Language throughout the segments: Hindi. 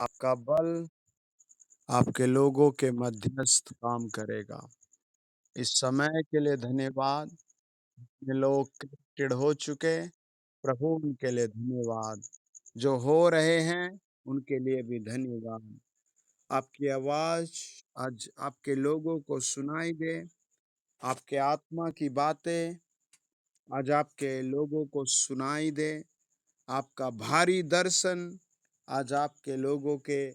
आपका बल आपके लोगों के मध्यस्थ काम करेगा। इस समय के लिए धन्यवाद। ये लोग कनेक्टेड हो चुके, प्रभु उनके लिए धन्यवाद। जो हो रहे हैं, उनके लिए भी धन्यवाद। आपकी आवाज़ आज आपके लोगों को सुनाई दे, आपके आत्मा की बातें आज आपके लोगों को सुनाई दे, आपका भारी दर्शन आज आपके लोगों के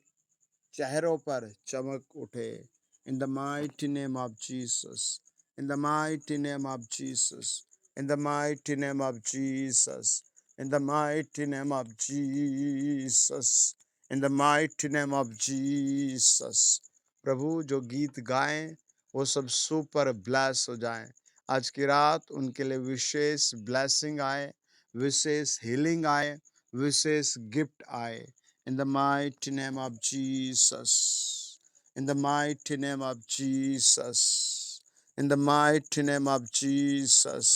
चेहरों पर चमक उठे। In the mighty name of Jesus, in the mighty name of Jesus, in the mighty name of Jesus, in the mighty name of Jesus, in the mighty name of Jesus. प्रभु जो गीत गाएं वो सब सुपर ब्लेस हो जाएं। आज की रात उनके लिए विशेष ब्लेसिंग आए, विशेष हीलिंग आए, विशेष गिफ्ट आए। In the mighty name of Jesus. In the mighty name of Jesus. In the mighty name of Jesus.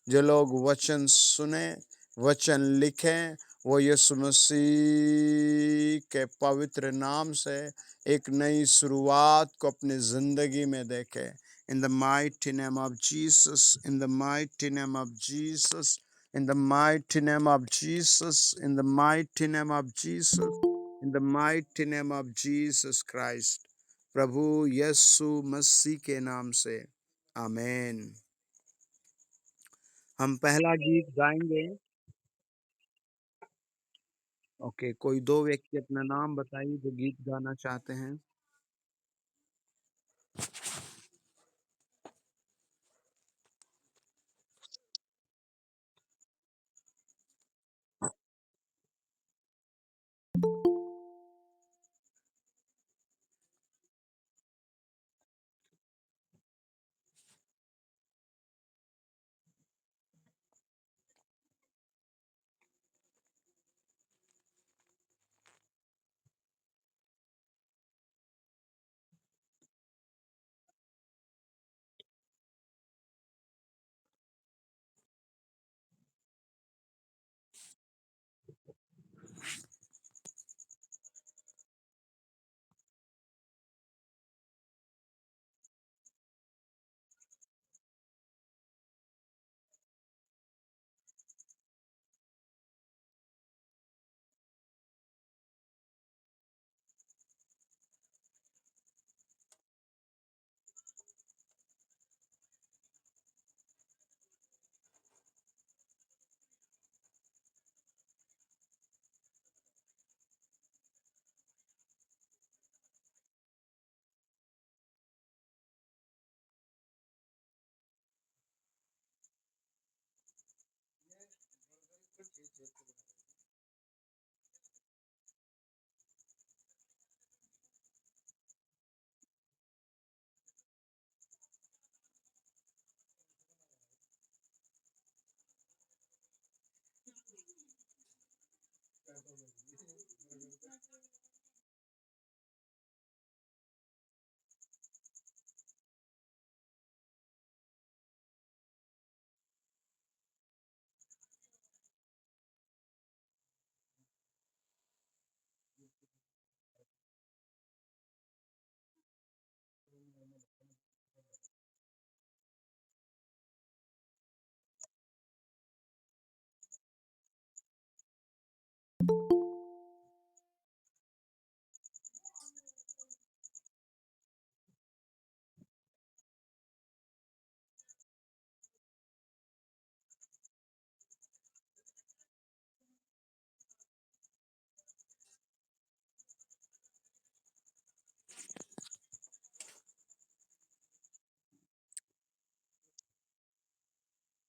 जो लोग वचन सुने, वचन लिखें, वो यीशु मसीह के पवित्र नाम से एक नई शुरुआत को अपनी जिंदगी में देखें। In the mighty name of Jesus. In the mighty name of Jesus. In the mighty name of Jesus, in the mighty name of Jesus, in the mighty name of Jesus Christ, प्रभु यीशु मसीह के नाम से, आमेन। हम पहला गीत गाएंगे। ओके, कोई दो व्यक्ति अपना नाम बताइए जो गीत गाना चाहते हैं।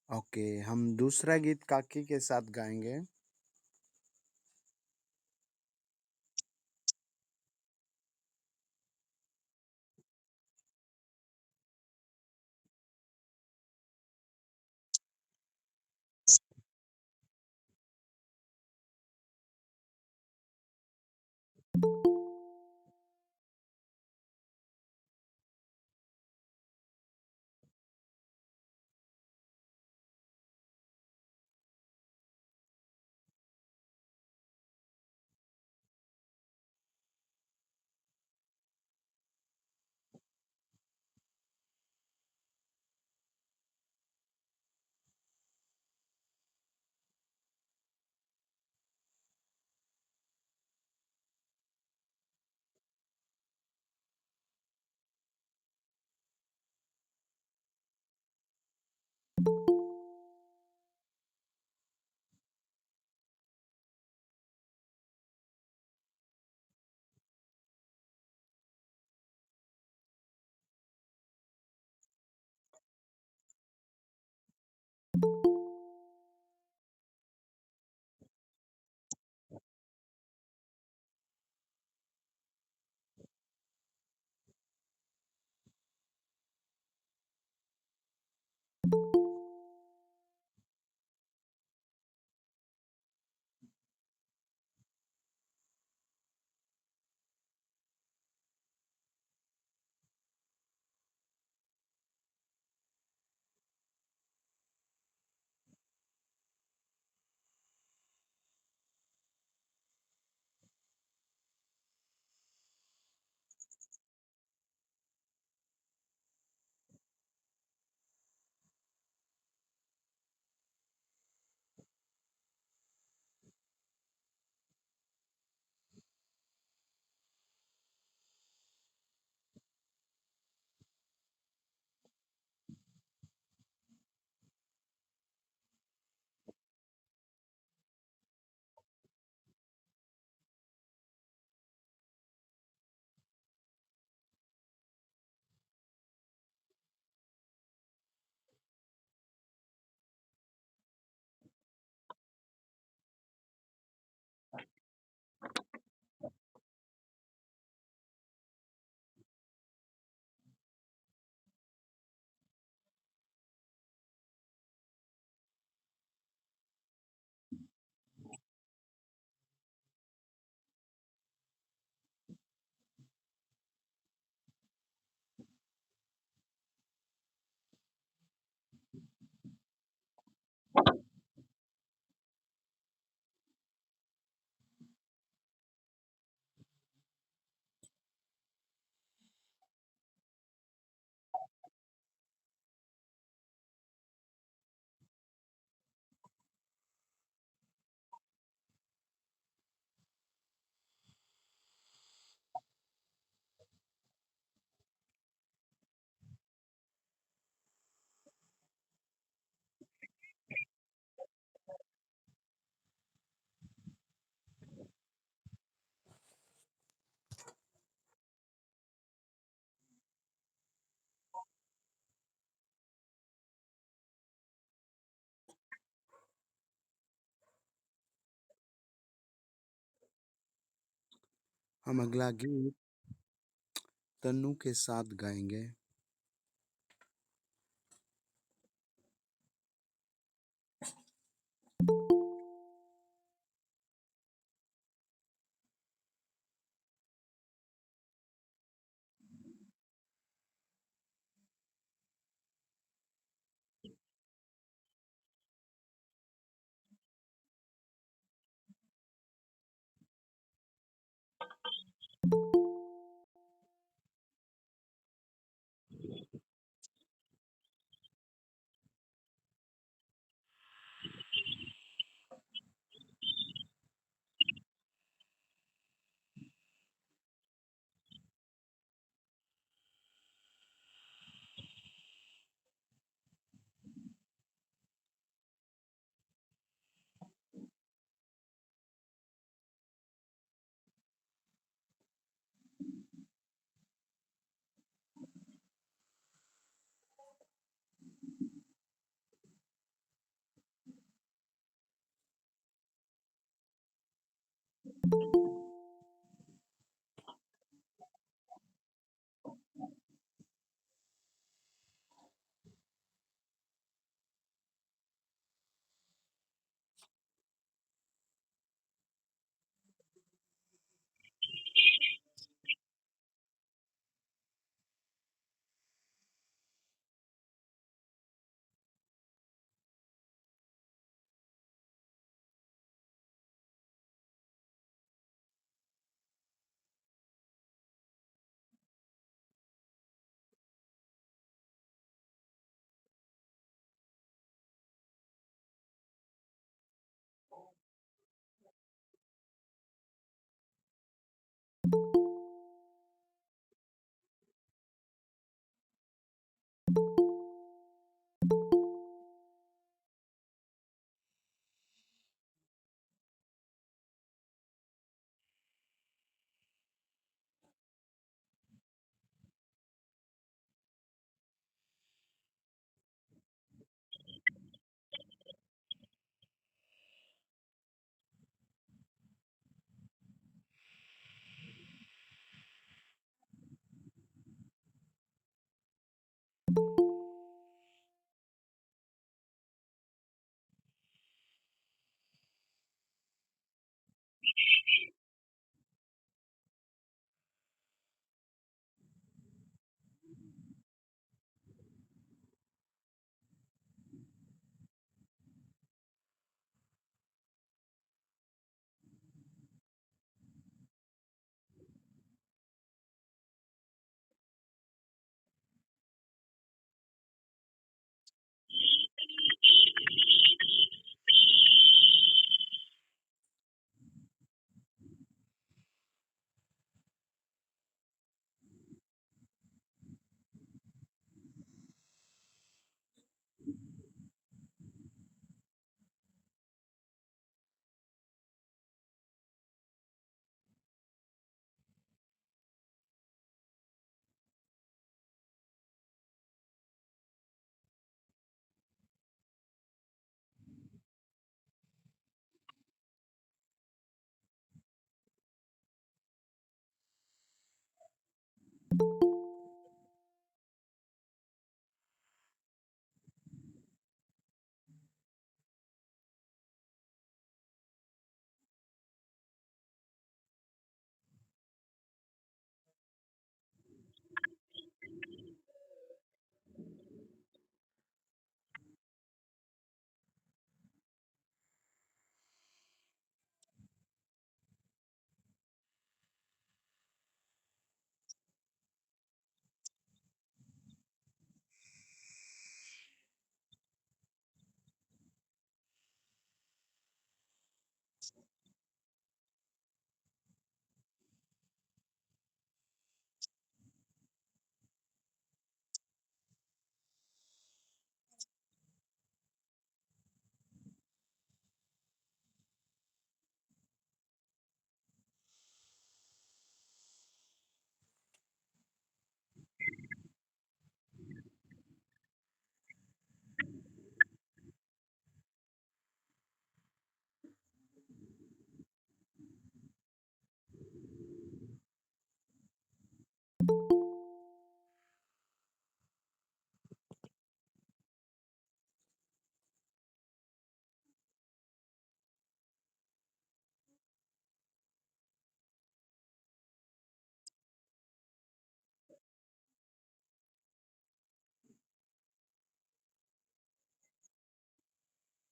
ओके, हम दूसरा गीत काकी के साथ गाएंगे। हम अगला गीत तन्नू के साथ गाएंगे।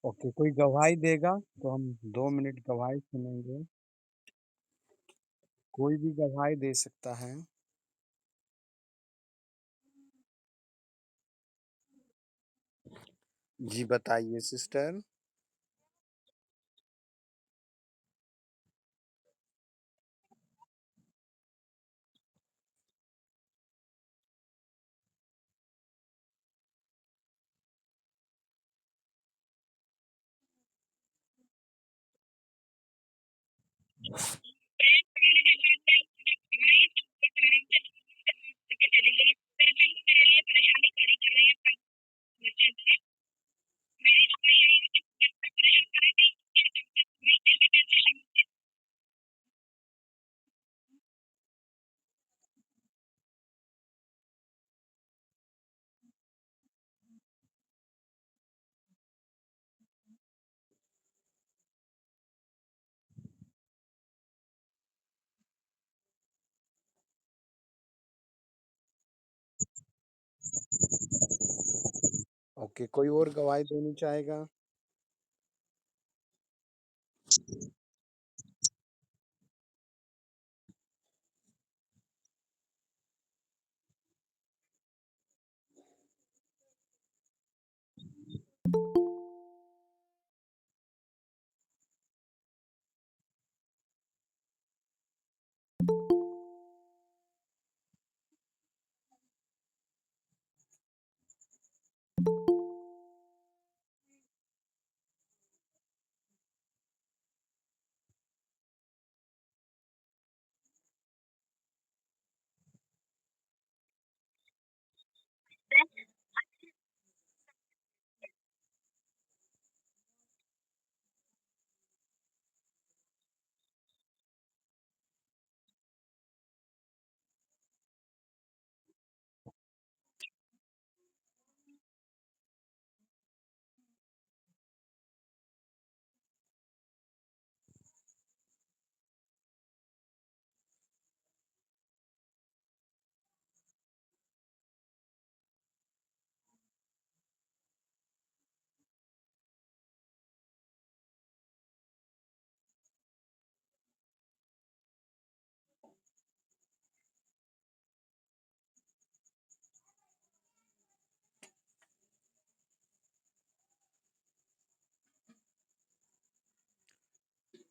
ओके, कोई गवाही देगा तो हम 2 मिनट गवाही सुनेंगे। कोई भी गवाही दे सकता है। जी बताइए सिस्टर। ओके, कोई और गवाही देनी चाहेगा?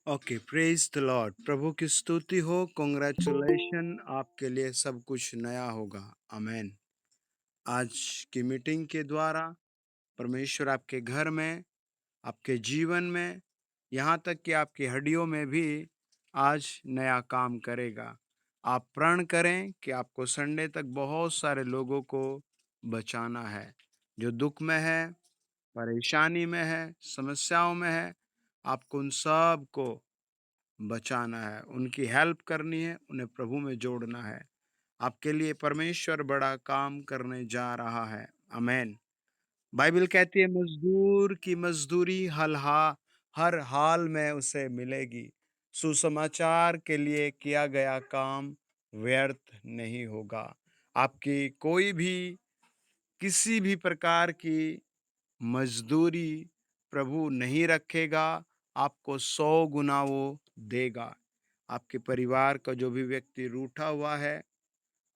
Okay, praise the Lord. प्रभु की स्तुति हो, कांग्रेचुलेशन आपके लिए सब कुछ नया होगा। आमेन। आज की मीटिंग के द्वारा परमेश्वर आपके घर में, आपके जीवन में, यहाँ तक कि आपकी हड्डियों में भी आज नया काम करेगा। आप प्रण करें कि आपको संडे तक बहुत सारे लोगों को बचाना है, जो दुःख में है, परेशानी में है, समस्याओं में है, आपको उन सब को बचाना है, उनकी हेल्प करनी है, उन्हें प्रभु में जोड़ना है। आपके लिए परमेश्वर बड़ा काम करने जा रहा है। आमीन। बाइबल कहती है मज़दूर की मज़दूरी हर हाल में उसे मिलेगी। सुसमाचार के लिए किया गया काम व्यर्थ नहीं होगा। आपकी कोई भी किसी भी प्रकार की मज़दूरी प्रभु नहीं रखेगा, आपको 100 गुना वो देगा। आपके परिवार का जो भी व्यक्ति रूठा हुआ है,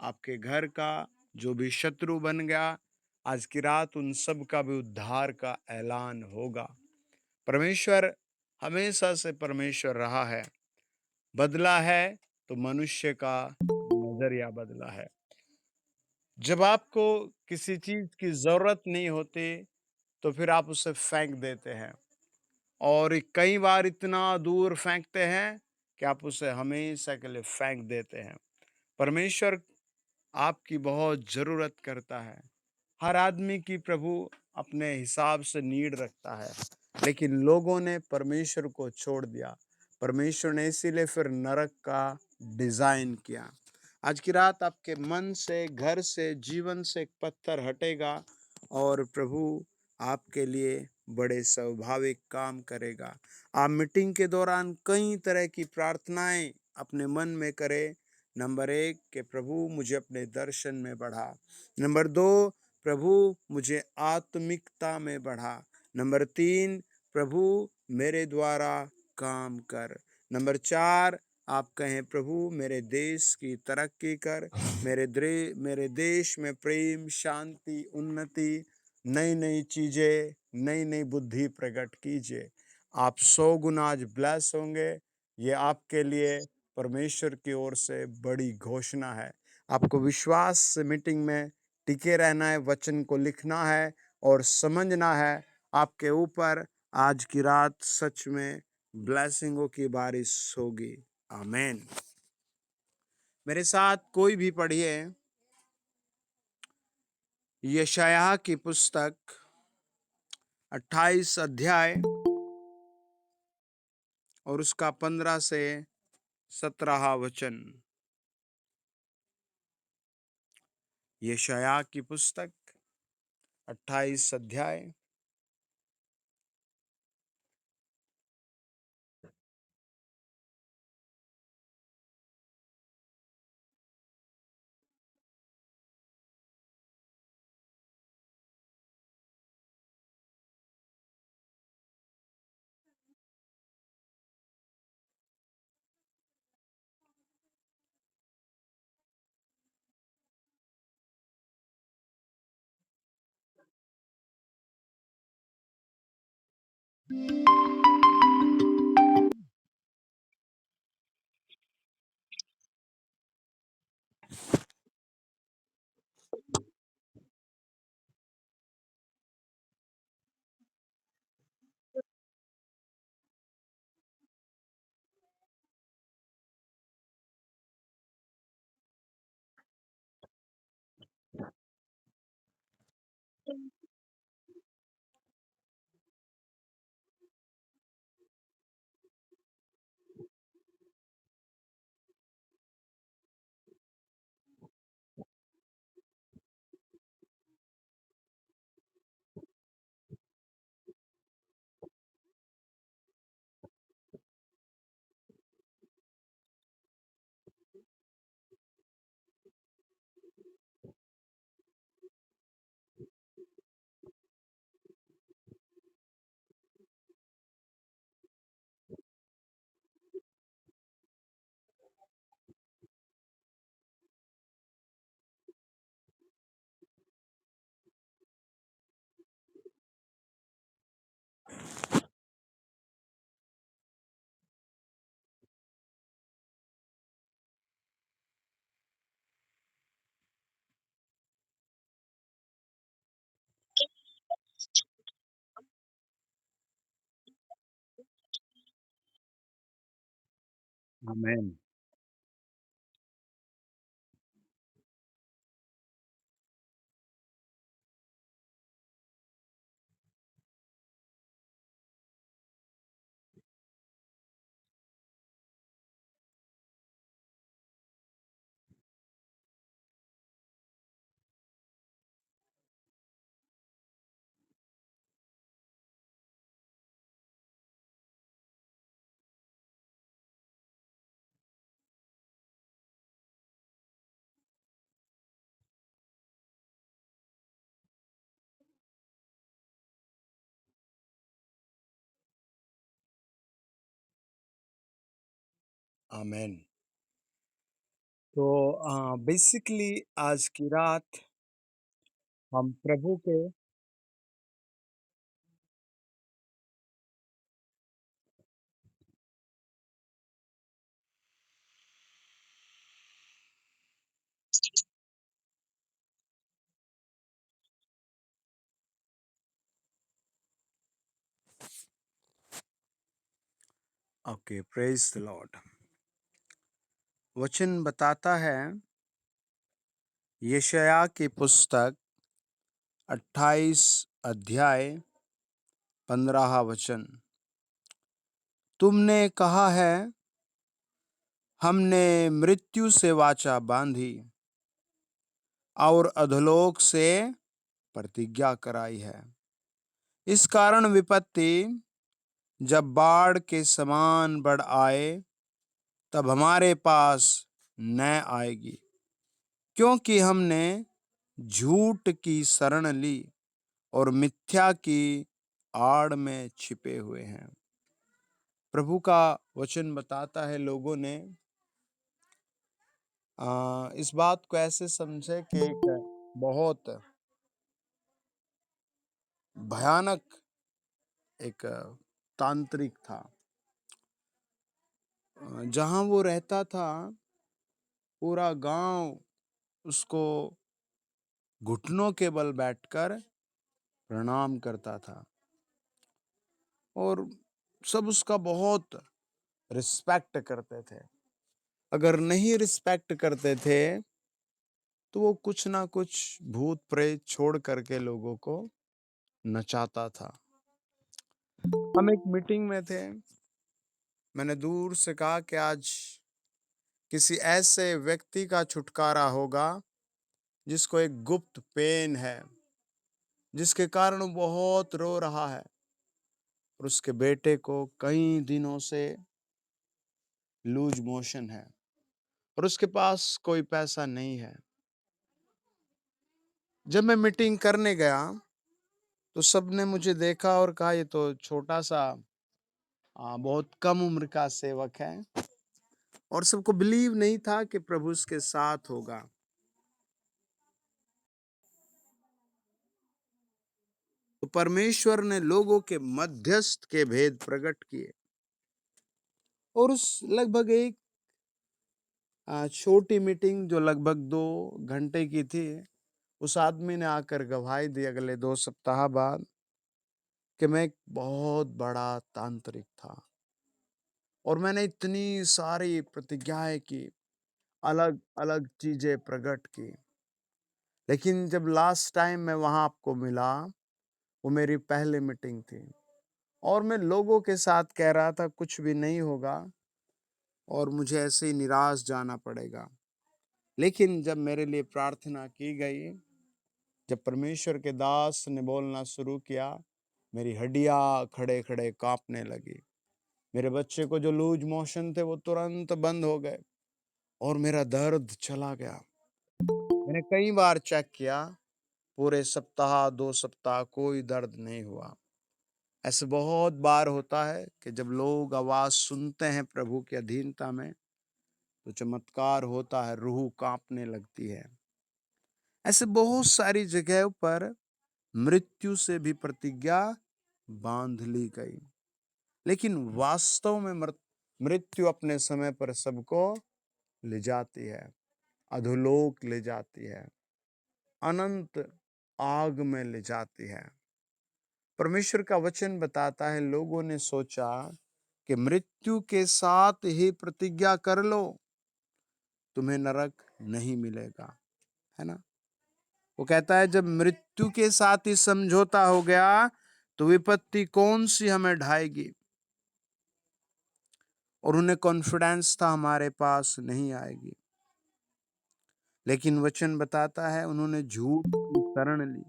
आपके घर का जो भी शत्रु बन गया, आज की रात उन सब का भी उद्धार का ऐलान होगा। परमेश्वर हमेशा से परमेश्वर रहा है, बदला है तो मनुष्य का नजरिया बदला है। जब आपको किसी चीज की जरूरत नहीं होती, तो फिर आप उसे फेंक देते हैं, और कई बार इतना दूर फेंकते हैं कि आप उसे हमेशा के लिए फेंक देते हैं। परमेश्वर आपकी बहुत ज़रूरत करता है। हर आदमी की प्रभु अपने हिसाब से नीड रखता है, लेकिन लोगों ने परमेश्वर को छोड़ दिया। परमेश्वर ने इसीलिए फिर नरक का डिज़ाइन किया। आज की रात आपके मन से, घर से, जीवन से एक पत्थर हटेगा, और प्रभु आपके लिए बड़े स्वाभाविक काम करेगा। आप मीटिंग के दौरान कई तरह की प्रार्थनाएं अपने मन में करें। नंबर 1 कि प्रभु मुझे अपने दर्शन में बढ़ा। नंबर 2, प्रभु मुझे आत्मिकता में बढ़ा। नंबर 3, प्रभु मेरे द्वारा काम कर। नंबर 4, आप कहें प्रभु मेरे देश की तरक्की कर, मेरे देश में प्रेम, शांति, उन्नति, नई नई चीजें, नई नई बुद्धि प्रकट कीजिए। आप 100 गुना आज ब्लेस होंगे। ये आपके लिए परमेश्वर की ओर से बड़ी घोषणा है। आपको विश्वास से मीटिंग में टिके रहना है, वचन को लिखना है और समझना है। आपके ऊपर आज की रात सच में ब्लेसिंगों की बारिश होगी। आमीन। मेरे साथ कोई भी पढ़िए यशायाह की पुस्तक 28 अध्याय और उसका 15 से 17 वचन। यशायाह की पुस्तक 28 अध्याय। आमीन। आमेन। तो बेसिकली आज की रात हम प्रभु के ओके, प्रेज द लॉर्ड। वचन बताता है यशायाह की पुस्तक 28 अध्याय 15 वचन। तुमने कहा है, हमने मृत्यु से वाचा बांधी और अधोलोक से प्रतिज्ञा कराई है। इस कारण विपत्ति जब बाढ़ के समान बढ़ आए तब हमारे पास न आएगी, क्योंकि हमने झूठ की शरण ली और मिथ्या की आड़ में छिपे हुए हैं। प्रभु का वचन बताता है लोगों ने इस बात को ऐसे समझे कि एक बहुत भयानक एक तांत्रिक था। जहां वो रहता था पूरा गांव उसको घुटनों के बल बैठकर प्रणाम करता था और सब उसका बहुत रिस्पेक्ट करते थे। अगर नहीं रिस्पेक्ट करते थे तो वो कुछ ना कुछ भूत प्रेत छोड़ करके लोगों को नचाता था। हम एक मीटिंग में थे। मैंने दूर से कहा कि आज किसी ऐसे व्यक्ति का छुटकारा होगा जिसको एक गुप्त पेन है, जिसके कारण वो बहुत रो रहा है और उसके बेटे को कई दिनों से लूज मोशन है और उसके पास कोई पैसा नहीं है। जब मैं मीटिंग करने गया तो सबने मुझे देखा और कहा, ये तो छोटा सा बहुत कम उम्र का सेवक है, और सबको बिलीव नहीं था कि प्रभु उसके साथ होगा। तो परमेश्वर ने लोगों के मध्यस्थ के भेद प्रकट किए और उस लगभग एक छोटी मीटिंग जो लगभग 2 घंटे की थी, उस आदमी ने आकर गवाही दी अगले 2 सप्ताह बाद कि मैं एक बहुत बड़ा तांत्रिक था और मैंने इतनी सारी प्रतिज्ञाएं की, अलग अलग चीजें प्रकट की, लेकिन जब लास्ट टाइम मैं वहां आपको मिला, वो मेरी पहली मीटिंग थी और मैं लोगों के साथ कह रहा था कुछ भी नहीं होगा और मुझे ऐसे ही निराश जाना पड़ेगा। लेकिन जब मेरे लिए प्रार्थना की गई, जब परमेश्वर के दास ने बोलना शुरू किया, मेरी हड्डियां खड़े खड़े कांपने लगी। मेरे बच्चे को जो लूज मोशन थे वो तुरंत बंद हो गए और मेरा दर्द चला गया। मैंने कई बार चेक किया, पूरे सप्ताह 2 सप्ताह कोई दर्द नहीं हुआ। ऐसे बहुत बार होता है कि जब लोग आवाज सुनते हैं प्रभु की अधीनता में तो चमत्कार होता है, रूह कांपने लगती है। ऐसे बहुत सारी जगहों पर मृत्यु से भी प्रतिज्ञा बांध ली गई, लेकिन वास्तव में मृत्यु अपने समय पर सबको ले जाती है, अधोलोक ले जाती है, अनंत आग में ले जाती है। परमेश्वर का वचन बताता है लोगों ने सोचा कि मृत्यु के साथ ही प्रतिज्ञा कर लो, तुम्हें नरक नहीं मिलेगा, है ना। वो कहता है जब मृत्यु के साथ ही समझौता हो गया तो विपत्ति कौन सी हमें ढाएगी। और उन्हें कॉन्फिडेंस था हमारे पास नहीं आएगी, लेकिन वचन बताता है उन्होंने झूठ की शरण ली।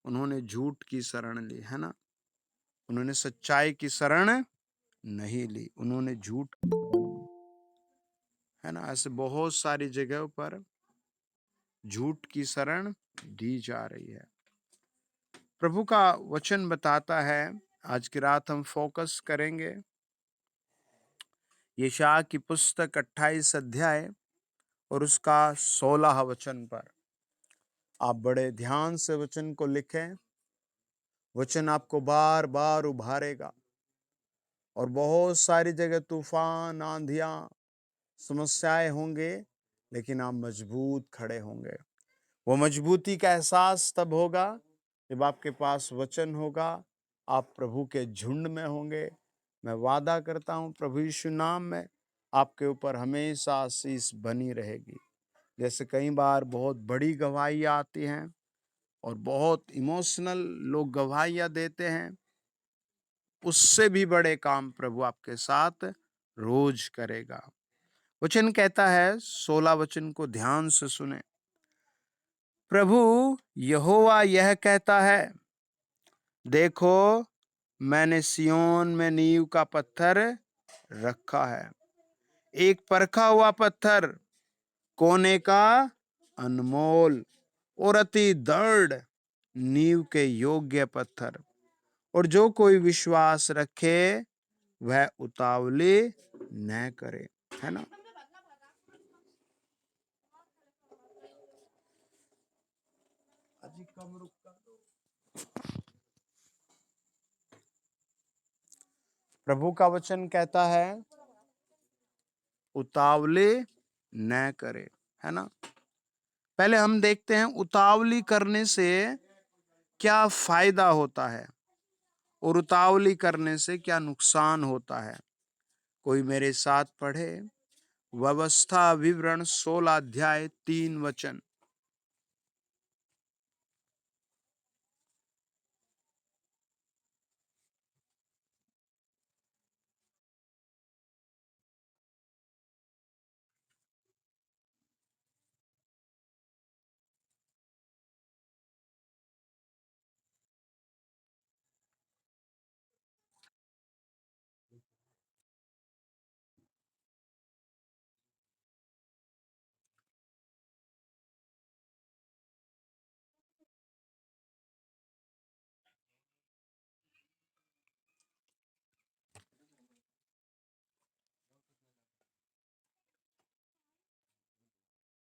उन्होंने झूठ की शरण ली, है ना। उन्होंने सच्चाई की शरण नहीं ली, उन्होंने झूठ की शरण ली, है ना। ऐसे बहुत सारी जगहों पर झूठ की शरण दी जा रही है। प्रभु का वचन बताता है, आज की रात हम फोकस करेंगे यशायाह की पुस्तक 28 अध्याय और उसका 16 वचन पर आप बड़े ध्यान से वचन को लिखें। वचन आपको बार बार उभारेगा और बहुत सारी जगह तूफान, आंधियां, समस्याएं होंगे, लेकिन आप मजबूत खड़े होंगे। वो मजबूती का एहसास तब होगा जब आपके पास वचन होगा, आप प्रभु के झुंड में होंगे। मैं वादा करता हूं प्रभु यीशु नाम में आपके ऊपर हमेशा आशीष बनी रहेगी। जैसे कई बार बहुत बड़ी गवाहियां आती हैं और बहुत इमोशनल लोग गवाहियां देते हैं, उससे भी बड़े काम प्रभु आपके साथ रोज करेगा। वचन कहता है, 16 वचन को ध्यान से सुने। प्रभु यहोवा यह कहता है, देखो मैंने सिय्योन में नींव का पत्थर रखा है, एक परखा हुआ पत्थर, कोने का, अनमोल और अति दृढ़, नींव के योग्य पत्थर। और जो कोई विश्वास रखे वह उतावली न करे। है ना? प्रभु का वचन कहता है उतावली न करे। है ना? पहले हम देखते हैं उतावली करने से क्या फायदा होता है और उतावली करने से क्या नुकसान होता है। कोई मेरे साथ पढ़े व्यवस्था विवरण 16 अध्याय 3 वचन।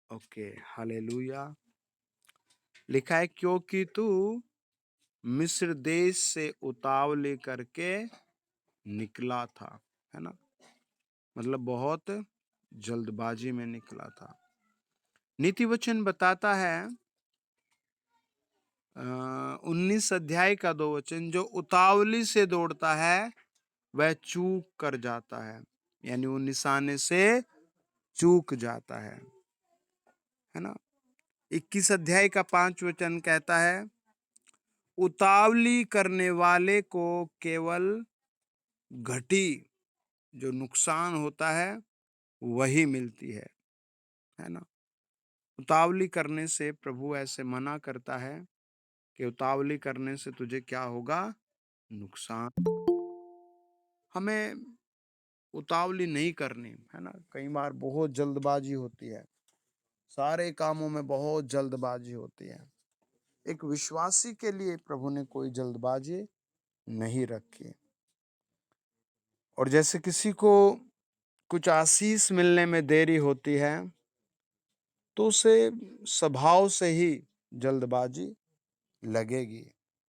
Okay, hallelujah. लिखा है क्योंकि तू मिस्र देश से उतावले करके निकला था। है ना? मतलब बहुत जल्दबाजी में निकला था। नीति वचन बताता है 19 अध्याय का 2 वचन, जो उतावली से दौड़ता है वह चूक कर जाता है, यानी वो निशाने से चूक जाता है ना? 21 अध्याय का 5 वचन कहता है, उतावली करने वाले को केवल घटी जो नुकसान होता है वही मिलती है ना? उतावली करने से प्रभु ऐसे मना करता है कि उतावली करने से तुझे क्या होगा? नुकसान। हमें उतावली नहीं करनी, है ना? कई बार बहुत जल्दबाजी होती है, सारे कामों में बहुत जल्दबाजी होती है। एक विश्वासी के लिए प्रभु ने कोई जल्दबाजी नहीं रखी। और जैसे किसी को कुछ आशीष मिलने में देरी होती है तो उसे स्वभाव से ही जल्दबाजी लगेगी,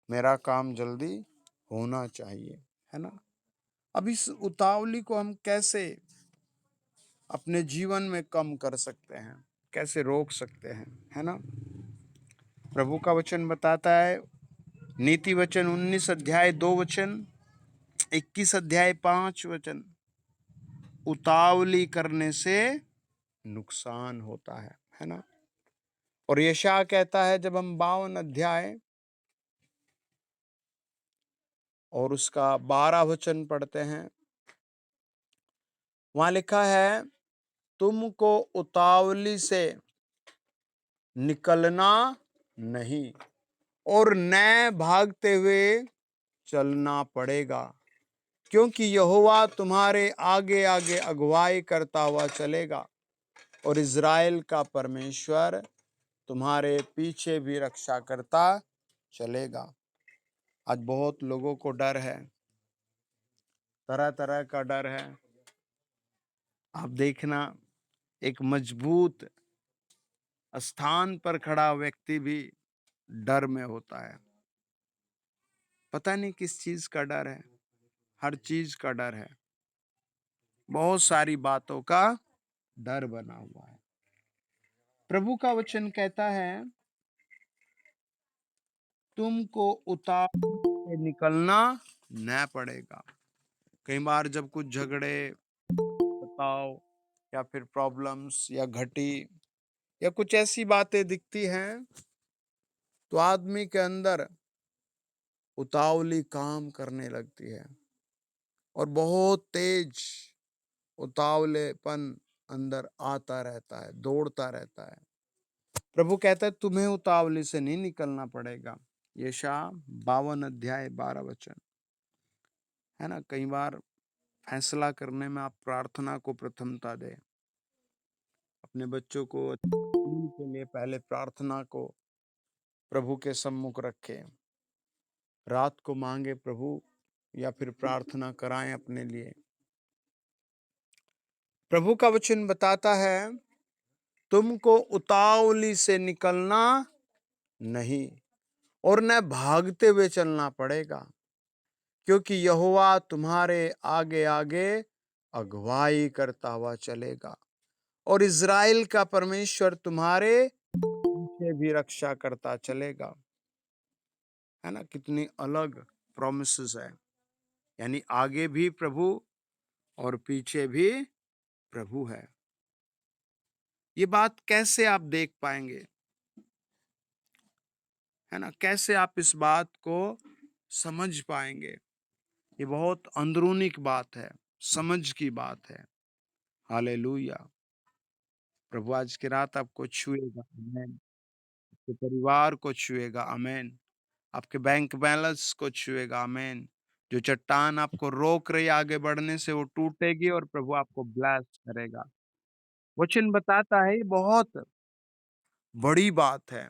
मेरा काम जल्दी होना चाहिए। है ना? अब इस उतावली को हम कैसे अपने जीवन में कम कर सकते हैं, कैसे रोक सकते हैं? है ना? प्रभु का वचन बताता है, नीति वचन 19 अध्याय 2 वचन, 21 अध्याय 5 वचन, उतावली करने से नुकसान होता है ना? और यशायाह कहता है, जब हम 52 अध्याय और उसका 12 वचन पढ़ते हैं, वहां लिखा है, तुमको उतावली से निकलना नहीं और न भागते हुए चलना पड़ेगा, क्योंकि यहोवा तुम्हारे आगे आगे अगुवाई करता हुआ चलेगा और इज़राइल का परमेश्वर तुम्हारे पीछे भी रक्षा करता चलेगा। आज बहुत लोगों को डर है, तरह तरह का डर है। आप देखना, एक मजबूत स्थान पर खड़ा व्यक्ति भी डर में होता है। पता नहीं किस चीज का डर है, हर चीज का डर है, बहुत सारी बातों का डर बना हुआ है। प्रभु का वचन कहता है, तुमको उतावली से निकलना न पड़ेगा। कई बार जब कुछ झगड़े, बताओ, या फिर प्रॉब्लम्स या घटी या कुछ ऐसी बातें दिखती हैं, तो आदमी के अंदर उतावली काम करने लगती है और बहुत तेज उतावलेपन अंदर आता रहता है, दौड़ता रहता है। प्रभु कहता है तुम्हें उतावली से नहीं निकलना पड़ेगा। यशायाह 52 अध्याय 12 वचन, है ना। कई बार फैसला करने में आप प्रार्थना को प्रथमता दें। अपने बच्चों को स्कूल के लिए पहले प्रार्थना को प्रभु के सम्मुख रखें। रात को मांगे प्रभु, या फिर प्रार्थना कराएं अपने लिए। प्रभु का वचन बताता है, तुमको उतावली से निकलना नहीं और न भागते हुए चलना पड़ेगा, क्योंकि यहोवा तुम्हारे आगे आगे अगुवाई करता हुआ चलेगा और इज़राइल का परमेश्वर तुम्हारे पीछे भी रक्षा करता चलेगा। है ना, कितनी अलग प्रॉमिसेस है। यानी आगे भी प्रभु और पीछे भी प्रभु है। ये बात कैसे आप देख पाएंगे, है ना, कैसे आप इस बात को समझ पाएंगे? ये बहुत अंदरूनी की बात है, समझ की बात है। हालेलुया। प्रभु आज की रात आपको छुएगा, आमेन। आपके परिवार को छुएगा, आमेन। आपके बैंक बैलेंस को छुएगा, आमेन। जो चट्टान आपको रोक रही है आगे बढ़ने से, वो टूटेगी और प्रभु आपको ब्लेस करेगा। वचन बताता है, ये बहुत बड़ी बात है।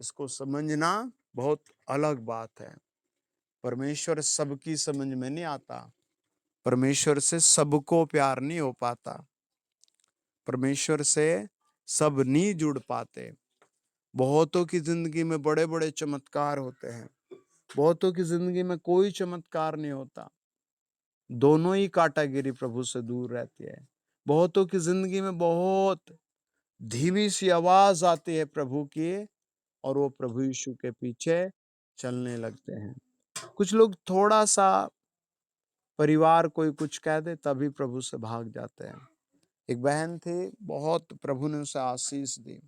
इसको समझना बहुत अलग बात है। परमेश्वर सबकी समझ में नहीं आता। परमेश्वर से सबको प्यार नहीं हो पाता। परमेश्वर से सब नहीं जुड़ पाते। बहुतों की जिंदगी में बड़े बड़े चमत्कार होते हैं, बहुतों की जिंदगी में कोई चमत्कार नहीं होता। दोनों ही काटागिरी प्रभु से दूर रहती है। बहुतों की जिंदगी में बहुत धीमी सी आवाज आती है प्रभु की, और वो प्रभु यीशु के पीछे चलने लगते हैं। कुछ लोग थोड़ा सा, परिवार कोई कुछ कह दे तभी प्रभु से भाग जाते हैं। एक बहन थी, बहुत प्रभु ने उसे आशीष दी,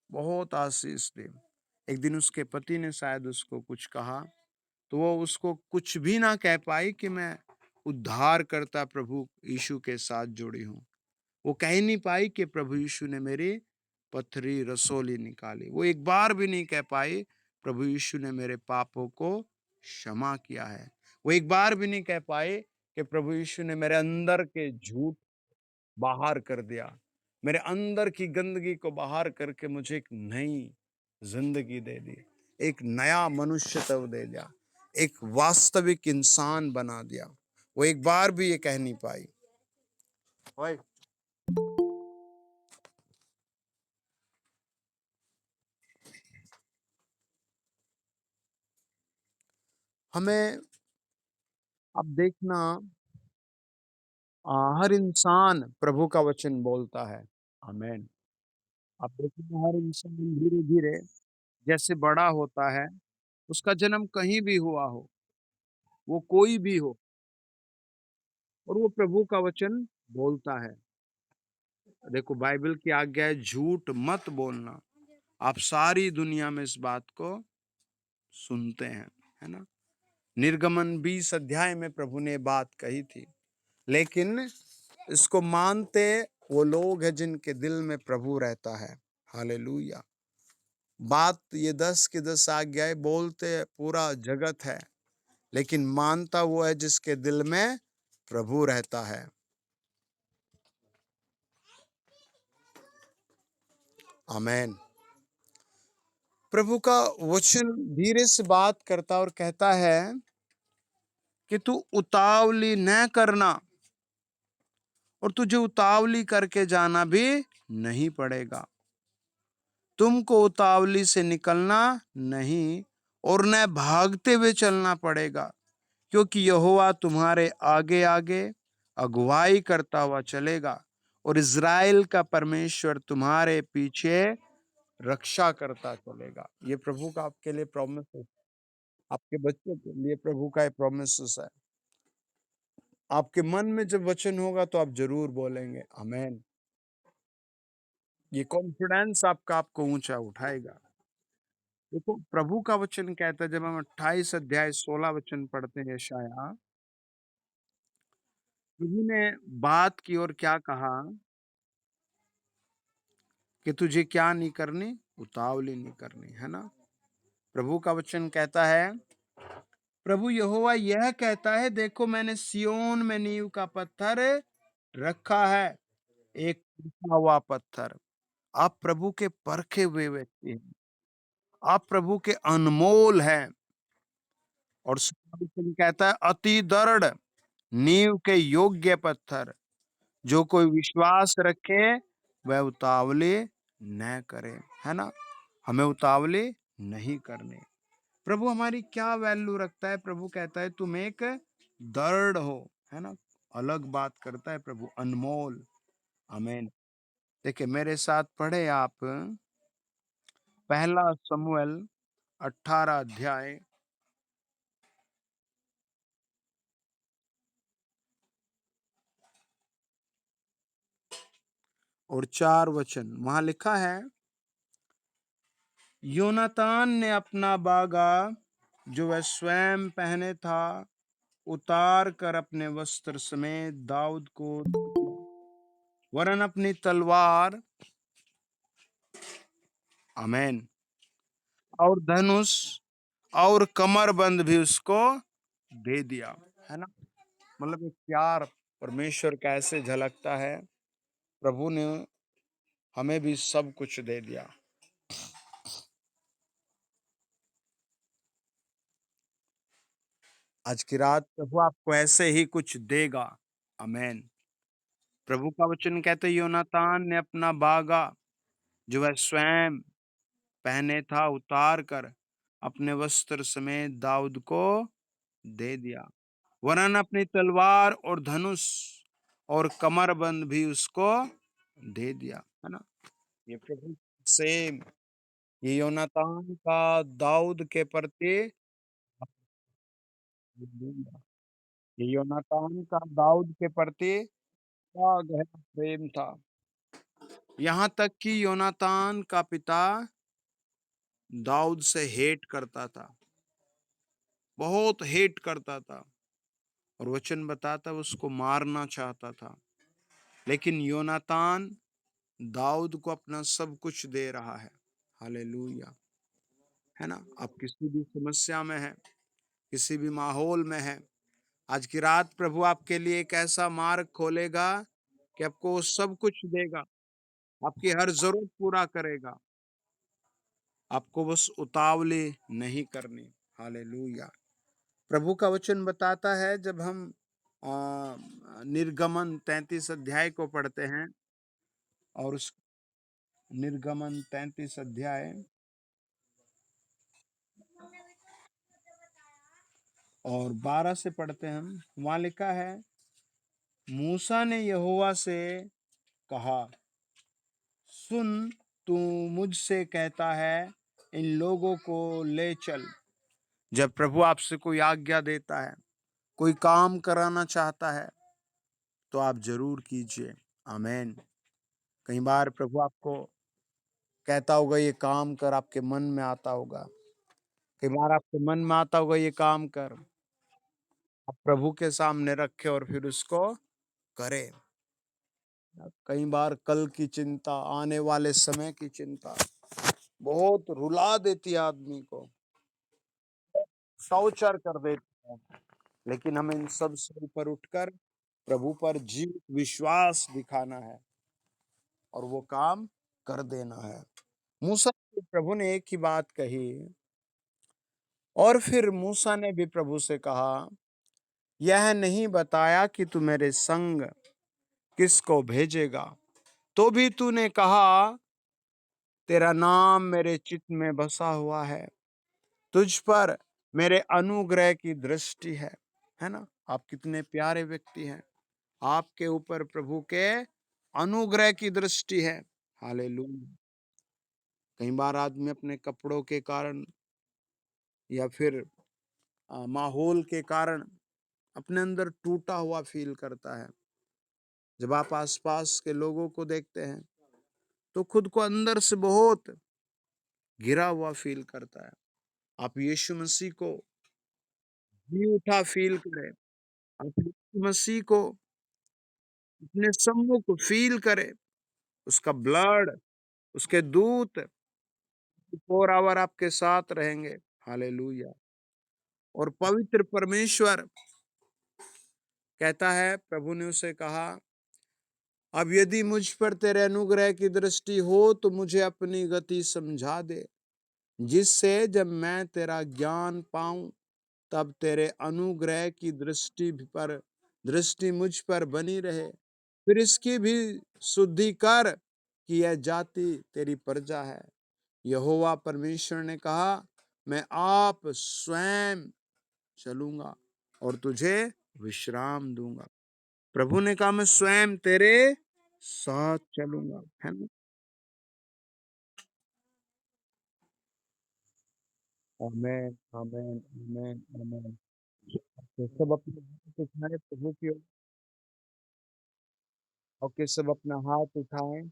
बहुत आशीष दी। एक दिन उसके पति ने शायद उसको कुछ कहा, तो वो उसको कुछ भी ना कह पाई कि मैं उद्धार करता प्रभु यीशु के साथ जुड़ी हूँ। वो कह ही नहीं पाई कि प्रभु यीशु ने मेरी पथरी रसोली निकाली। वो एक बार भी नहीं कह पाई, प्रभु यीशु ने मेरे पापों को क्षमा किया है। वो एक बार भी नहीं कह पाई कि प्रभु यीशु ने मेरे अंदर के झूठ बाहर कर दिया, मेरे अंदर की गंदगी को बाहर करके मुझे एक नई जिंदगी दे दी, एक नया मनुष्यत्व दे दिया, एक वास्तविक इंसान बना दिया। वो एक बार भी ये कह नहीं पाई। ओए, हमें अब देखना, हर इंसान प्रभु का वचन बोलता है, आमेन। आप देखिए, हर इंसान धीरे धीरे जैसे बड़ा होता है, उसका जन्म कहीं भी हुआ हो, वो कोई भी हो, और वो प्रभु का वचन बोलता है। देखो, बाइबल की आज्ञा है, झूठ मत बोलना। आप सारी दुनिया में इस बात को सुनते हैं, है ना। निर्गमन 20 अध्याय में प्रभु ने बात कही थी, लेकिन इसको मानते वो लोग हैं जिनके दिल में प्रभु रहता है। हालेलुया। बात ये 10 की 10 आज्ञाएं बोलते पूरा जगत है, लेकिन मानता वो है जिसके दिल में प्रभु रहता है। आमेन। प्रभु का वचन धीरे से बात करता और कहता है कि तू उतावली न करना और तुझे उतावली करके जाना भी नहीं पड़ेगा। तुमको उतावली से निकलना नहीं और न भागते हुए चलना पड़ेगा, क्योंकि यहोवा तुम्हारे आगे आगे अगुवाई करता हुआ चलेगा और इज़राइल का परमेश्वर तुम्हारे पीछे रक्षा करता चलेगा। ये प्रभु का आपके लिए प्रॉमिस है। आपके बच्चों के लिए प्रभु का ये प्रॉमिस है। आपके मन में जब वचन होगा तो आप जरूर बोलेंगे आमेन। ये कॉन्फिडेंस आपका आपको ऊंचा उठाएगा। देखो प्रभु का वचन कहता है, जब हम 28 अध्याय 16 वचन पढ़ते हैं यशायाह, प्रभु ने बात की और क्या कहा कि तुझे क्या नहीं करनी, उतावली नहीं करनी, है ना। प्रभु का वचन कहता है, प्रभु यहोवा यह कहता है, देखो मैंने सिय्योन में नींव का पत्थर रखा है, एक टूटा हुआ पत्थर। आप प्रभु के परखे हुए व्यक्ति हैं, आप प्रभु के अनमोल हैं। और वचन कहता है, अति दृढ़ नींव के योग्य पत्थर, जो कोई विश्वास रखे वह उतावले न करे, है ना। हमें उतावले नहीं करने। प्रभु हमारी क्या वैल्यू रखता है? प्रभु कहता है तुम एक दृढ़ हो, है ना। अलग बात करता है प्रभु, अनमोल। आमीन। देखिए मेरे साथ पढ़े आप पहला शमूएल 18 अध्याय और 4 वचन। वहां लिखा है, योनातान ने अपना बागा जो वह स्वयं पहने था उतार कर अपने वस्त्र समेत दाऊद को, वरन अपनी तलवार, आमीन, और धनुष और कमरबंद भी उसको दे दिया, है ना। मतलब एक प्यार परमेश्वर कैसे झलकता है। प्रभु ने हमें भी सब कुछ दे दिया। आज की रात प्रभु आपको ऐसे ही कुछ देगा। आमीन। प्रभु का वचन कहते, योनातान ने अपना बागा जो वह स्वयं पहने था उतार कर अपने वस्त्र समेत दाऊद को दे दिया, वरन अपनी तलवार और धनुष और कमरबंद भी उसको दे दिया, है ना। ये प्रभु सेम, ये योनातान का दाऊद के प्रति, ये योनातान का दाऊद के प्रति क्या गहरा प्रेम था। यहाँ तक कि योनातान का पिता दाऊद से हेट करता था, बहुत हेट करता था, और वचन बताता है उसको मारना चाहता था। लेकिन योनातान दाऊद को अपना सब कुछ दे रहा है। हालेलुया, है ना। आप किसी भी समस्या में है, किसी भी माहौल में है, आज की रात प्रभु आपके लिए एक ऐसा मार्ग खोलेगा कि आपको वो सब कुछ देगा, आपकी हर जरूरत पूरा करेगा। आपको बस उतावली नहीं करनी। हालेलुया। प्रभु का वचन बताता है, जब हम निर्गमन 33 अध्याय को पढ़ते हैं, और उस निर्गमन 33 अध्याय और 12 से पढ़ते हैं हम, वहां लिखा है, मूसा ने यहोवा से कहा, सुन, तू मुझसे कहता है इन लोगों को ले चल। जब प्रभु आपसे कोई आज्ञा देता है, कोई काम कराना चाहता है, तो आप जरूर कीजिए। आमीन। कई बार प्रभु आपको कहता होगा ये काम कर, आपके मन में आता होगा। कई बार आपके मन में आता होगा ये काम कर, आप प्रभु के सामने रखे और फिर उसको करें। कई बार कल की चिंता, आने वाले समय की चिंता बहुत रुला देती है आदमी को, शौचर कर देती है। लेकिन हमें इन सब से ऊपर उठकर प्रभु पर जीवित विश्वास दिखाना है और वो काम कर देना है। मूसा को प्रभु ने एक ही बात कही, और फिर मूसा ने भी प्रभु से कहा, यह नहीं बताया कि तू मेरे संग किसको भेजेगा? तो भी तूने कहा, तेरा नाम मेरे चित्त में बसा हुआ है। तुझ पर मेरे अनुग्रह की दृष्टि है ना? आप कितने प्यारे व्यक्ति हैं। आपके ऊपर प्रभु के अनुग्रह की दृष्टि है। हालेलुया! कई बार आदमी अपने कपड़ों के कारण या फिर माहौल के कारण अपने अंदर टूटा हुआ फ़ील करता है। जब आप आस-पास के लोगों को देखते हैं, तो खुद को अंदर से बहुत घिरा हुआ फ़ील करता है। आप यीशु मसीह को जी उठा फ़ील करें। आप यीशु मसीह को अपने सम्मुख फ़ील करें। उसका ब्लड, उसके दूत 24 ऑवर आपके साथ रहेंगे। हालेलुया! और पवित्र परमेश्वर कहता है, प्रभु ने उसे कहा, अब यदि मुझ पर तेरे अनुग्रह की दृष्टि हो तो मुझे अपनी गति समझा दे, जिससे जब मैं तेरा ज्ञान पाऊं तब तेरे अनुग्रह की दृष्टि मुझ पर बनी रहे। फिर इसकी भी शुद्धि कर कि यह जाति तेरी प्रजा है। यहोवा परमेश्वर ने कहा, मैं आप स्वयं चलूंगा और तुझे विश्राम दूंगा। प्रभु ने कहा, मैं स्वयं तेरे साथ चलूंगा, है ना? आमेन, आमेन, आमेन, आमेन। तो सब अपने हाथ उठाएं प्रभु की ओर, और कि सब अपना हाथ उठाएं।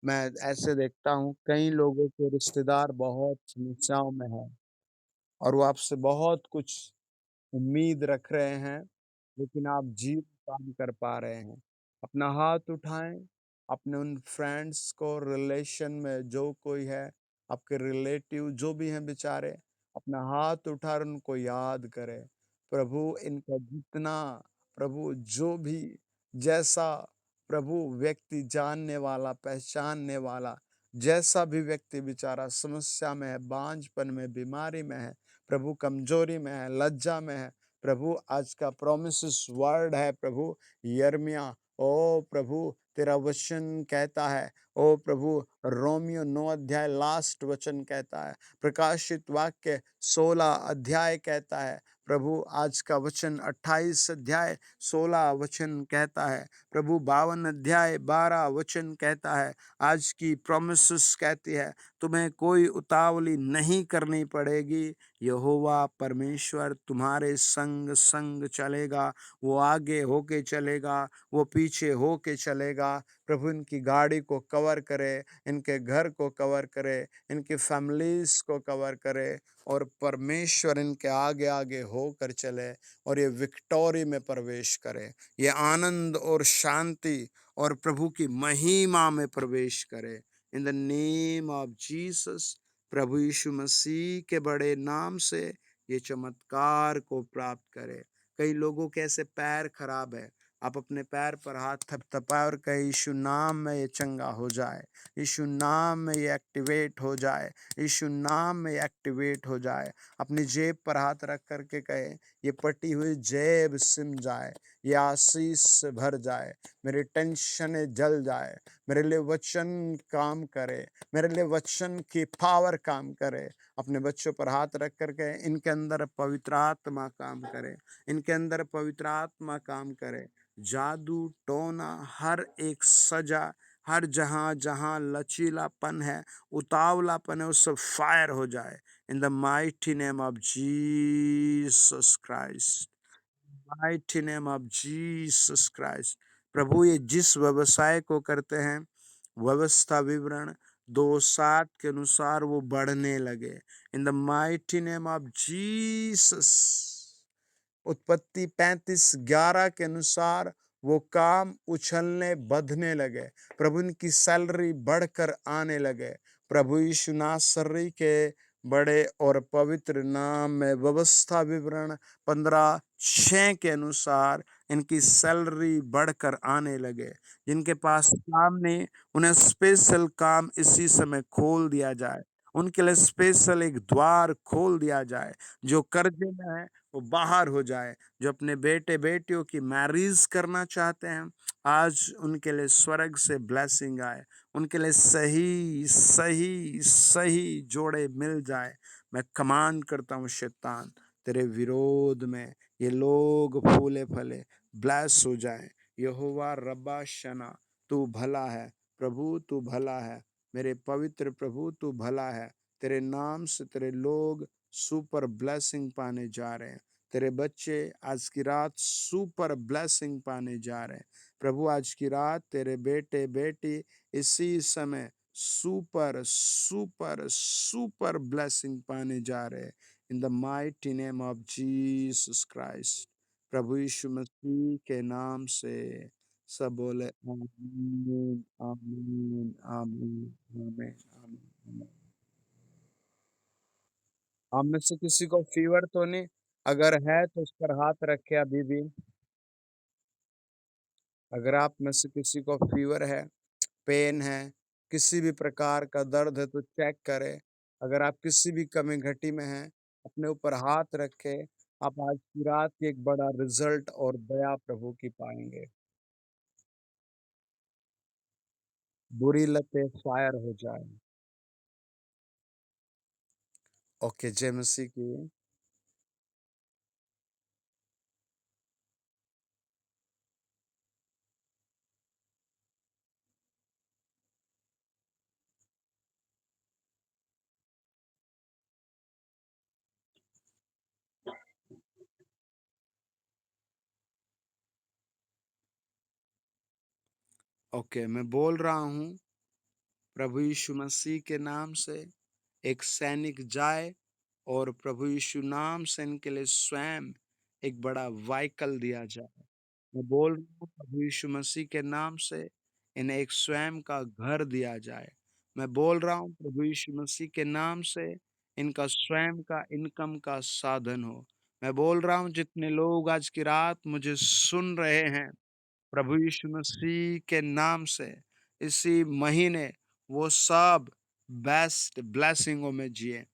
मैं ऐसे देखता हूँ कई लोगों के रिश्तेदार बहुत समस्याओं में हैं और वो आपसे बहुत कुछ उम्मीद रख रहे हैं, लेकिन आप ज़ीरो काम कर पा रहे हैं। अपना हाथ उठाएँ, अपने उन फ्रेंड्स को रिलेशन में जो कोई है, आपके रिलेटिव जो भी हैं बेचारे, अपना हाथ उठाकर उनको याद करें। प्रभु इनका जितना प्रभु जो भी जैसा प्रभु व्यक्ति जानने वाला, पहचानने वाला, जैसा भी व्यक्ति बेचारा समस्या में है, बाँझपन में, बीमारी में है, प्रभु कमज़ोरी में है, लज्जा में है, प्रभु आज का प्रोमिसेस वर्ड है प्रभु यिर्मयाह। ओ प्रभु तेरा वचन कहता है, ओ प्रभु रोमियो 9 अध्याय लास्ट वचन कहता है, प्रकाशित वाक्य 16 अध्याय कहता है, प्रभु आज का वचन 28 अध्याय 16 वचन कहता है, प्रभु 52 अध्याय 12 वचन कहता है। आज की प्रोमिसेस कहती है, तुम्हें कोई उतावली नहीं करनी पड़ेगी। यहोवा परमेश्वर तुम्हारे संग संग चलेगा। वो आगे होके चलेगा, वो पीछे होके चलेगा। प्रभु इनकी गाड़ी को कवर करे, इनके घर को कवर करे, इनकी फैमिलीज़ को कवर करे, और परमेश्वर इनके आगे-आगे होकर चले और ये विक्टोरी में प्रवेश करे। ये आनंद और शांति और प्रभु की महिमा में प्रवेश करे। In the name of Jesus, प्रभु यीशु मसीह के बड़े नाम से ये चमत्कार को प्राप्त करें। कई लोगों के ऐसे पैर खराब है, आप अपने पैर पर हाथ थपथपाए और कहे, यीशु नाम में ये चंगा हो जाए, यीशु नाम में ये एक्टिवेट हो जाए, यीशु नाम में ये एक्टिवेट हो जाए। अपनी जेब पर हाथ रख करके कहे, ये पटी हुई जेब सिम जाए, ये आशीष से भर जाए, मेरी टेंशनें जल जाए, मेरे लिए वचन काम करे, मेरे लिए वचन की पावर काम करे। अपने बच्चों पर हाथ रख कर के इनके अंदर पवित्र आत्मा काम करे, इनके अंदर पवित्र आत्मा काम करे। जादू टोना हर एक सजा, हर जहाँ जहाँ लचीलापन है, उतावलापन है, वो सब फायर हो जाए in the mighty name of Jesus Christ, mighty name of Jesus Christ. प्रभु ये जिस व्यवसाय को करते हैं, व्यवस्था विवरण 2:7 के अनुसार वो बढ़ने लगे in the mighty name of Jesus. उत्पत्ति 35:11 के अनुसार वो काम उछलने बधने लगे, प्रभु इनकी सैलरी बढ़कर आने लगे। प्रभु यीशु नासरी के बड़े और पवित्र नाम में व्यवस्था विवरण 15:6 के अनुसार इनकी सैलरी बढ़कर आने लगे। जिनके पास काम नहीं, उन्हें स्पेशल काम इसी समय खोल दिया जाए, उनके लिए स्पेशल एक द्वार खोल दिया जाए। जो कर्जे में है वो बाहर हो जाए। जो अपने बेटे-बेटियों की मैरिज करना चाहते हैं, आज उनके लिए स्वर्ग से ब्लेसिंग आए। उनके लिए सही, सही, सही जोड़े मिल जाए। मैं कमांड करता हूँ शैतान, तेरे विरोध में ये लोग फूले-फले ब्लेस हो जाएँ। यहोवा रब्बा शना, तू भला है, प्रभु तू भला है। मेरे पवित्र प्रभु तू भला है। तेरे नाम से तेरे लोग सुपर ब्लेसिंग पाने जा रहे हैं। तेरे बच्चे आज की रात सुपर ब्लेसिंग पाने जा रहे हैं। प्रभु आज की रात तेरे बेटे बेटी इसी समय सुपर सुपर सुपर ब्लेसिंग पाने जा रहे हैं। In the mighty name of Jesus Christ, प्रभु यीशु मसीह के नाम से सब बोले आमीन आमीन आमीन आमीन आमीन। आप में से किसी को फीवर तो नहीं? अगर है तो उस पर हाथ रखे अभी भी। अगर आप में से किसी को फीवर है, पेन है, किसी भी प्रकार का दर्द है तो चेक करें। अगर आप किसी भी कमी-घटी में हैं, अपने ऊपर हाथ रखें, आप आज की रात एक बड़ा रिज़ल्ट और दया प्रभु की पाएँगे। बुरी लतें फायर हो जाएँ। ओके, जय मसीह की। ओके, मैं बोल रहा हूँ प्रभु यीशु मसीह के नाम से एक सैनिक जाए और प्रभु यीशु नाम से इनके लिए स्वयं एक बड़ा व्हीकल दिया जाए। मैं बोल रहा हूँ प्रभु यीशु मसीह के नाम से इन्हें एक स्वयं का घर दिया जाए। मैं बोल रहा हूँ प्रभु यीशु मसीह के नाम से इनका स्वयं का इनकम का साधन हो। मैं बोल रहा हूँ जितने लोग आज की रात मुझे सुन रहे हैं, प्रभु यीशु मसीह के नाम से इसी महीने वो सब बेस्ट ब्लेसिंगों में जिए।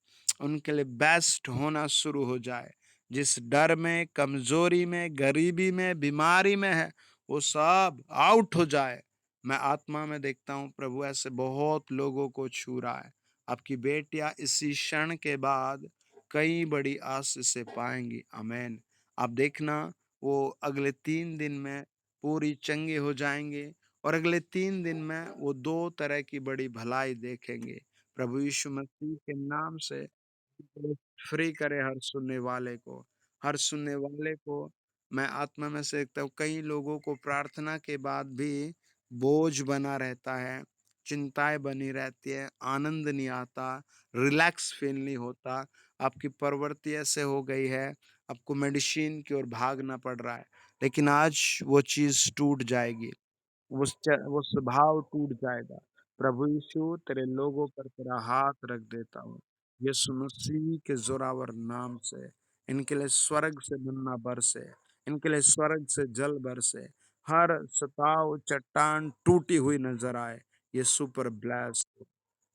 उनके लिए बेस्ट होना शुरू हो जाए। जिस डर में, कमज़ोरी में, गरीबी में, बीमारी में है, वो सब आउट हो जाए। मैं आत्मा में देखता हूँ प्रभु ऐसे बहुत लोगों को छू रहा है। आपकी बेटियाँ इसी क्षण के बाद कई बड़ी आशीषें पाएँगी। आमीन। आप देखना वो अगले 3 दिन में पूरी चंगे हो जाएँगे और अगले 3 दिन में वो 2 तरह की बड़ी भलाई देखेंगे। प्रभु यीशु मसीह के नाम से फ्री करे हर सुनने वाले को। हर सुनने वाले को मैं आत्मा में से देखता हूँ कई लोगों को प्रार्थना के बाद भी बोझ बना रहता है, चिंताएँ बनी रहती है, आनंद नहीं आता, रिलैक्स फ़ील नहीं होता। आपकी प्रवृत्ति ऐसे हो गई है, आपको मेडिसिन की ओर भागना पड़ रहा है। लेकिन आज वो चीज़ टूट जाएगी। वो स्वभाव टूट जाएगा। प्रभु यीशु तेरे लोगों पर तेरा हाथ रख देता हूँ। यीशु मसीह के ज़ोरावर नाम से, इनके लिए स्वर्ग से मन्ना बरसे, इनके लिए स्वर्ग से जल बरसे, हर सताव चट्टान टूटी हुई नज़र आए। ये सुपर ब्लेस्ड।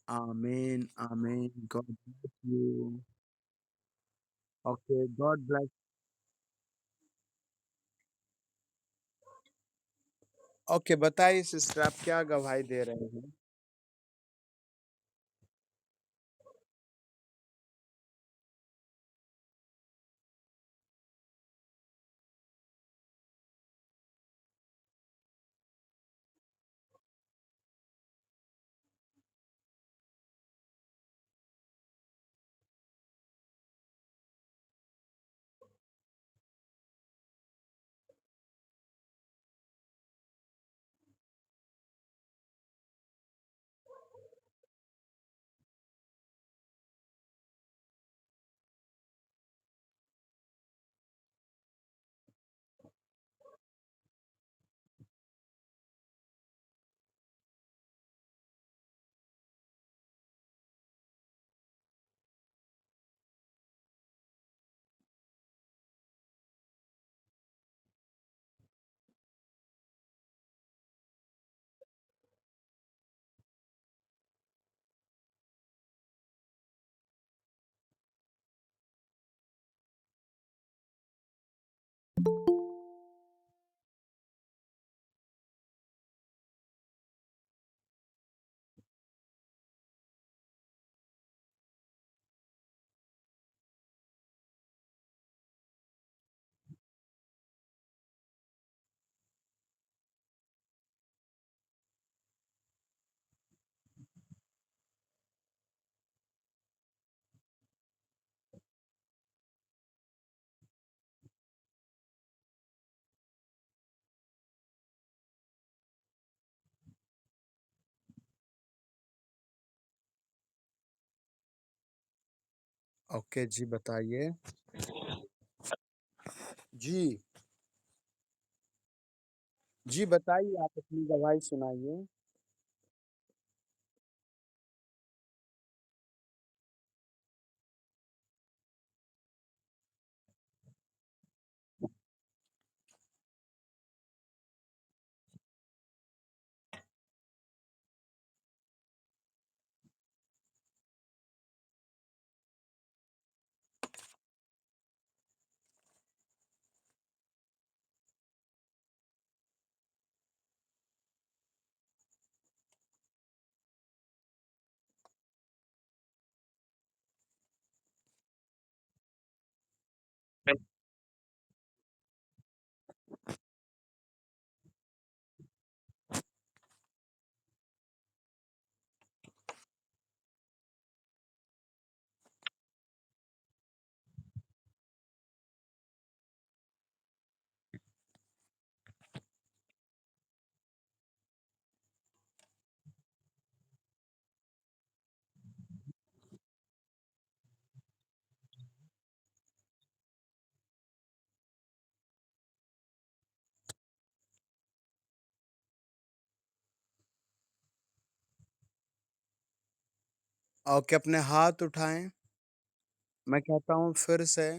आमीन, आमीन। God bless you. Okay, God bless. Okay, बताइए सिस्टर आप क्या गवाही दे रहे हैं? ओके जी, बताइए। जी, जी बताइए, आप अपनी गवाही सुनाइए। ओके, अपने हाथ उठाएँ। मैं कहता हूँ फिर से,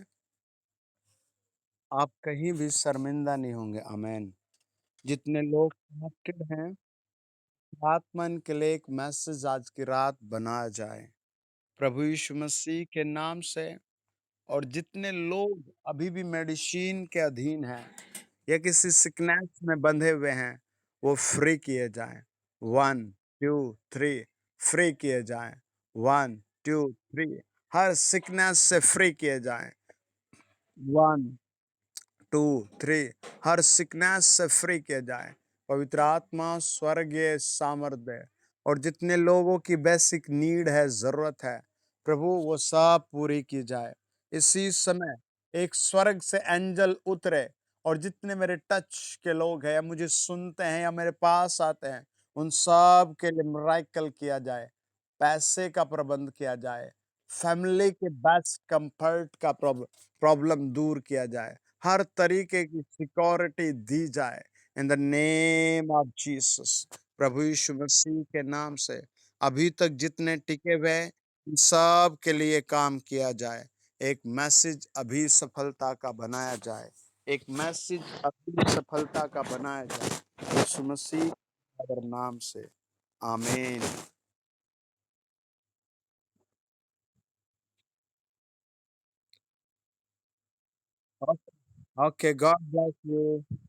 आप कहीं भी शर्मिंदा नहीं होंगे, आमीन। जितने लोग कनेक्टेड हैं, आत्मा के लिए एक मैसेज आज की रात बनाया जाए। प्रभु यीशु मसीह के नाम से। और जितने लोग अभी भी मेडिसिन के अधीन हैं या किसी सिकनेस में बंधे हुए हैं, वो फ्री किए जाएँ। 1, 2, 3 फ्री किए जाएँ। 1, 2, 3 हर सिकनेस से फ्री किए जाएँ। 1, 2, 3 हर सिकनेस से फ्री किया जाए। पवित्र आत्मा स्वर्गीय सामर्थ्य और जितने लोगों की बेसिक नीड है, ज़रूरत है, प्रभु वो सब पूरी की जाए। इसी समय एक स्वर्ग से एंजल उतरे और जितने मेरे टच के लोग हैं या मुझे सुनते हैं या मेरे पास आते हैं, उन सब के लिए मिरेकल किया जाए। पैसे का प्रबंध किया जाए। फैमिली के बेस्ट कंफर्ट का प्रॉब्लम दूर किया जाए। हर तरीके की सिक्योरिटी दी जाए in the name of Jesus. प्रभु यीशु मसीह के नाम से अभी तक जितने टिके हुए हैं, इन सब के लिए काम किया जाए। एक मैसेज अभी सफलता का बनाया जाए। एक मैसेज अभी सफलता का बनाया जाए यीशु मसीह के नाम से। आमीन। Okay, God bless you.